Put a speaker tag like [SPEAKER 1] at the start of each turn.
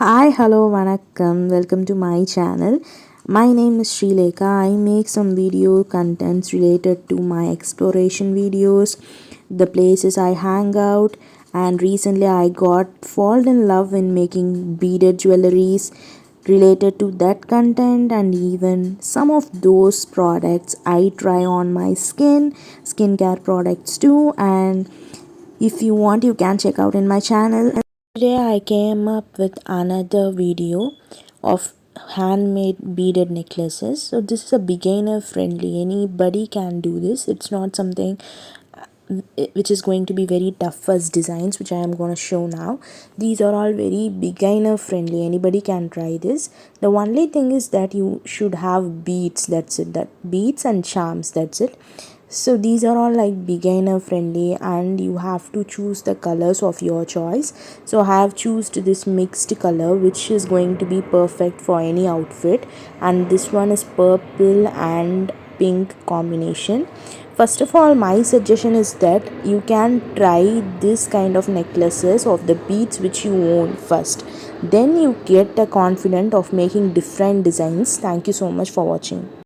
[SPEAKER 1] Hi, hello, vanakkam. Welcome to my channel. My name is Srileka. I make some video contents related to my exploration videos, the places I hang out, and recently I got fall in love in making beaded jewelries related to that content, and even some of those products I try on my skincare products too. And if you want, you can check out in my channel. Today I came up with another video of handmade beaded necklaces. So this is a beginner friendly. Anybody can do this. It's not something which is going to be very tough as designs, which I am going to show now. These are all very beginner friendly. Anybody can try this. The only thing is that you should have beads. That's it. That beads and charms. That's it. So these are all like beginner friendly, and you have to choose the colors of your choice. So I have chosen this mixed color which is going to be perfect for any outfit, and this one is purple and pink combination. First of all, my suggestion is that you can try this kind of necklaces of the beads which you own first, then you get the confidence of making different designs. Thank you so much for watching.